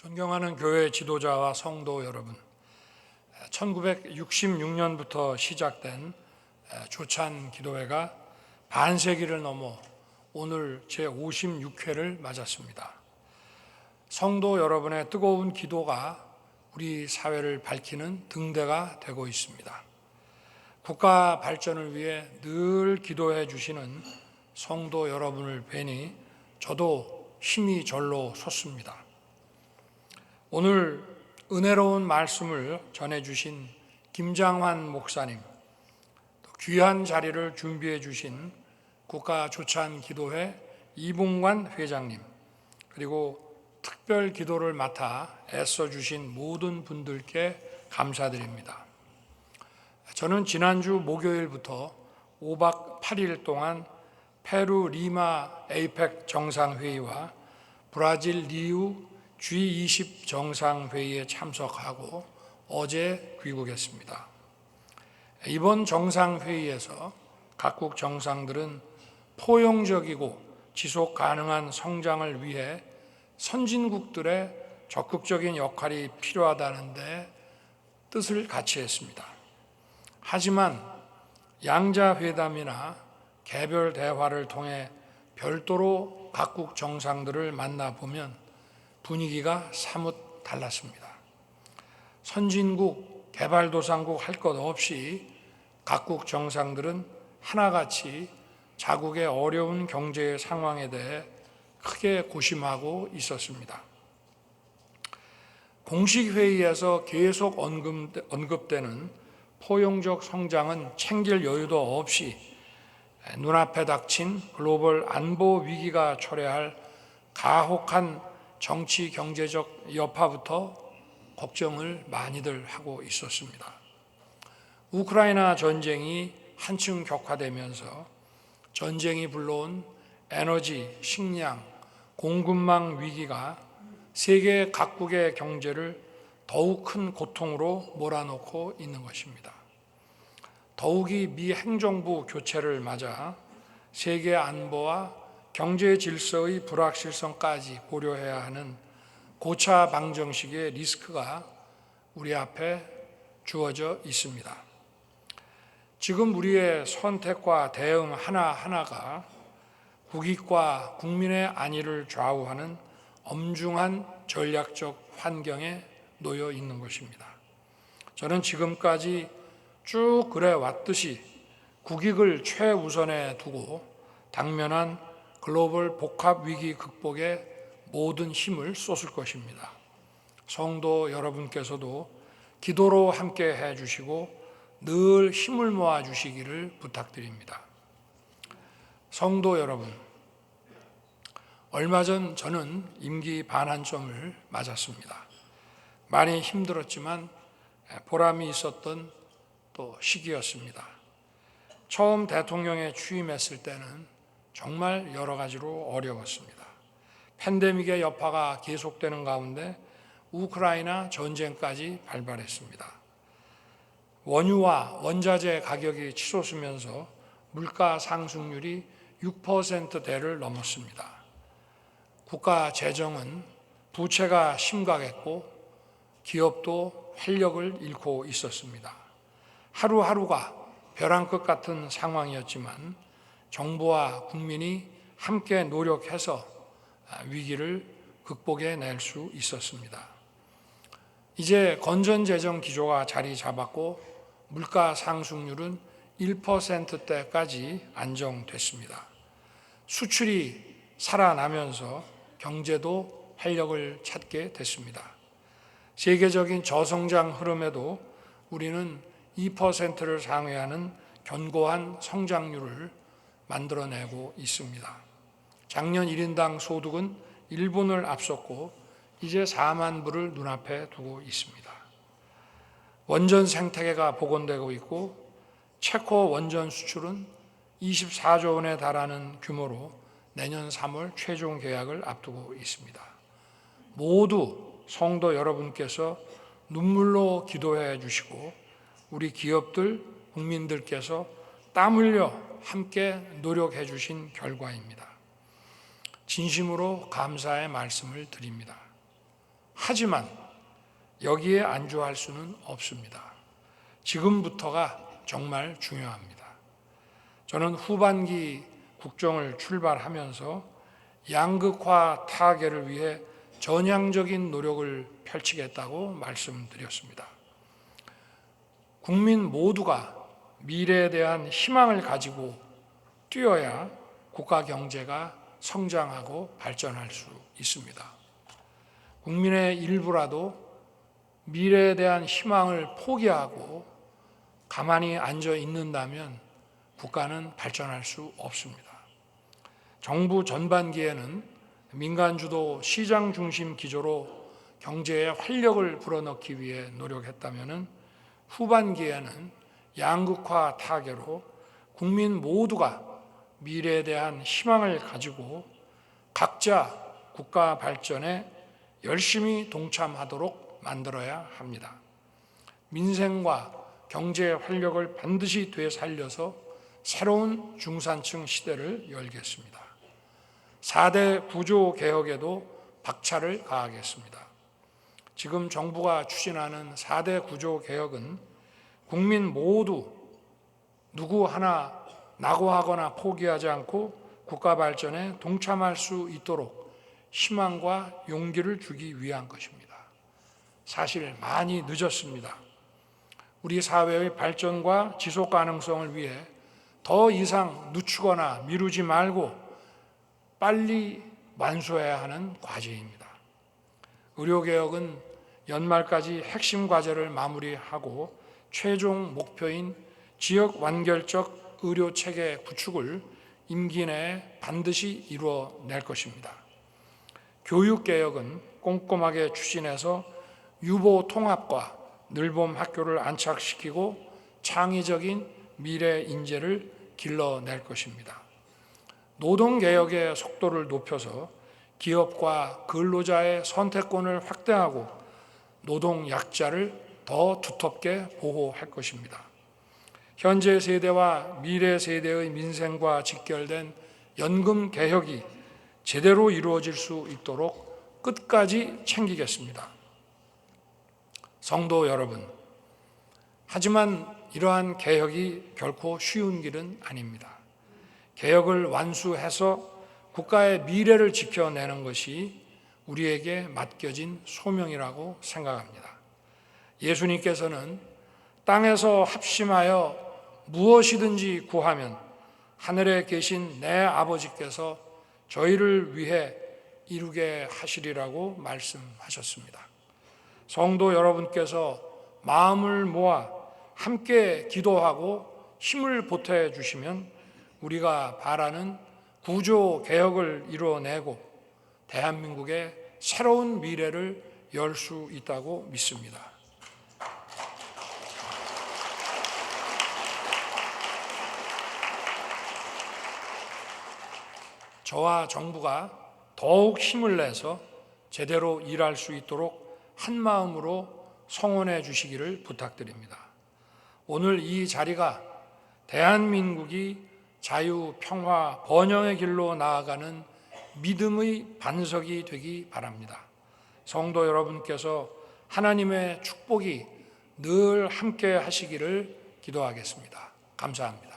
존경하는 교회 지도자와 성도 여러분, 1966년부터 시작된 조찬 기도회가 반세기를 넘어 오늘 제56회를 맞았습니다. 성도 여러분의 뜨거운 기도가 우리 사회를 밝히는 등대가 되고 있습니다. 국가 발전을 위해 늘 기도해 주시는 성도 여러분을 뵈니 저도 힘이 절로 솟습니다. 오늘 은혜로운 말씀을 전해주신 김장환 목사님, 또 귀한 자리를 준비해 주신 국가조찬기도회 이봉관 회장님, 그리고 특별 기도를 맡아 애써주신 모든 분들께 감사드립니다. 저는 지난주 목요일부터 5박 8일 동안 페루 리마 에이펙 정상회의와 브라질 리우 G20 정상회의에 참석하고 어제 귀국했습니다. 이번 정상회의에서 각국 정상들은 포용적이고 지속 가능한 성장을 위해 선진국들의 적극적인 역할이 필요하다는 데 뜻을 같이 했습니다. 하지만 양자회담이나 개별 대화를 통해 별도로 각국 정상들을 만나보면 분위기가 사뭇 달랐습니다. 선진국, 개발도상국 할 것 없이 각국 정상들은 하나같이 자국의 어려운 경제 상황에 대해 크게 고심하고 있었습니다. 공식 회의에서 계속 언급되는 포용적 성장은 챙길 여유도 없이 눈앞에 닥친 글로벌 안보 위기가 초래할 가혹한 정치 경제적 여파부터 걱정을 많이들 하고 있었습니다. 우크라이나 전쟁이 한층 격화되면서 전쟁이 불러온 에너지, 식량, 공급망 위기가 세계 각국의 경제를 더욱 큰 고통으로 몰아넣고 있는 것입니다. 더욱이 미 행정부 교체를 맞아 세계 안보와 경제 질서의 불확실성까지 고려해야 하는 고차 방정식의 리스크가 우리 앞에 주어져 있습니다. 지금 우리의 선택과 대응 하나하나가 국익과 국민의 안위를 좌우하는 엄중한 전략적 환경에 놓여 있는 것입니다. 저는 지금까지 쭉 그래 왔듯이 국익을 최우선에 두고 당면한 글로벌 복합 위기 극복에 모든 힘을 쏟을 것입니다. 성도 여러분께서도 기도로 함께 해주시고 늘 힘을 모아 주시기를 부탁드립니다. 성도 여러분, 얼마 전 저는 임기 반환점을 맞았습니다. 많이 힘들었지만 보람이 있었던 또 시기였습니다. 처음 대통령에 취임했을 때는 정말 여러 가지로 어려웠습니다. 팬데믹의 여파가 계속되는 가운데 우크라이나 전쟁까지 발발했습니다. 원유와 원자재 가격이 치솟으면서 물가 상승률이 6%대를 넘었습니다. 국가 재정은 부채가 심각했고 기업도 활력을 잃고 있었습니다. 하루하루가 벼랑 끝 같은 상황이었지만 정부와 국민이 함께 노력해서 위기를 극복해낼 수 있었습니다. 이제 건전재정 기조가 자리 잡았고 물가 상승률은 1%대까지 안정됐습니다. 수출이 살아나면서 경제도 활력을 찾게 됐습니다. 세계적인 저성장 흐름에도 우리는 2%를 상회하는 견고한 성장률을 만들어내고 있습니다. 작년 1인당 소득은 일본을 앞섰고 이제 4만 불을 눈앞에 두고 있습니다. 원전 생태계가 복원되고 있고 체코 원전 수출은 24조 원에 달하는 규모로 내년 3월 최종 계약을 앞두고 있습니다. 모두 성도 여러분께서 눈물로 기도해 주시고 우리 기업들, 국민들께서 땀 흘려 함께 노력해 주신 결과입니다. 진심으로 감사의 말씀을 드립니다. 하지만 여기에 안주할 수는 없습니다. 지금부터가 정말 중요합니다. 저는 후반기 국정을 출발하면서 양극화 타개를 위해 전향적인 노력을 펼치겠다고 말씀드렸습니다. 국민 모두가 미래에 대한 희망을 가지고 뛰어야 국가 경제가 성장하고 발전할 수 있습니다. 국민의 일부라도 미래에 대한 희망을 포기하고 가만히 앉아 있는다면 국가는 발전할 수 없습니다. 정부 전반기에는 민간 주도 시장 중심 기조로 경제에 활력을 불어넣기 위해 노력했다면 후반기에는 양극화 타개로 국민 모두가 미래에 대한 희망을 가지고 각자 국가 발전에 열심히 동참하도록 만들어야 합니다. 민생과 경제의 활력을 반드시 되살려서 새로운 중산층 시대를 열겠습니다. 4대 구조개혁에도 박차를 가하겠습니다. 지금 정부가 추진하는 4대 구조개혁은 국민 모두 누구 하나 낙오하거나 포기하지 않고 국가 발전에 동참할 수 있도록 희망과 용기를 주기 위한 것입니다. 사실 많이 늦었습니다. 우리 사회의 발전과 지속 가능성을 위해 더 이상 늦추거나 미루지 말고 빨리 완수해야 하는 과제입니다. 의료개혁은 연말까지 핵심 과제를 마무리하고 최종 목표인 지역 완결적 의료체계 구축을 임기 내에 반드시 이루어낼 것입니다. 교육개혁은 꼼꼼하게 추진해서 유보 통합과 늘봄 학교를 안착시키고 창의적인 미래 인재를 길러낼 것입니다. 노동개혁의 속도를 높여서 기업과 근로자의 선택권을 확대하고 노동약자를 더 두텁게 보호할 것입니다. 현재 세대와 미래 세대의 민생과 직결된 연금 개혁이 제대로 이루어질 수 있도록 끝까지 챙기겠습니다. 성도 여러분, 하지만 이러한 개혁이 결코 쉬운 길은 아닙니다. 개혁을 완수해서 국가의 미래를 지켜내는 것이 우리에게 맡겨진 소명이라고 생각합니다. 예수님께서는 땅에서 합심하여 무엇이든지 구하면 하늘에 계신 내 아버지께서 저희를 위해 이루게 하시리라고 말씀하셨습니다. 성도 여러분께서 마음을 모아 함께 기도하고 힘을 보태 주시면 우리가 바라는 구조 개혁을 이루어내고 대한민국의 새로운 미래를 열 수 있다고 믿습니다. 저와 정부가 더욱 힘을 내서 제대로 일할 수 있도록 한마음으로 성원해 주시기를 부탁드립니다. 오늘 이 자리가 대한민국이 자유, 평화, 번영의 길로 나아가는 믿음의 반석이 되기 바랍니다. 성도 여러분께서 하나님의 축복이 늘 함께 하시기를 기도하겠습니다. 감사합니다.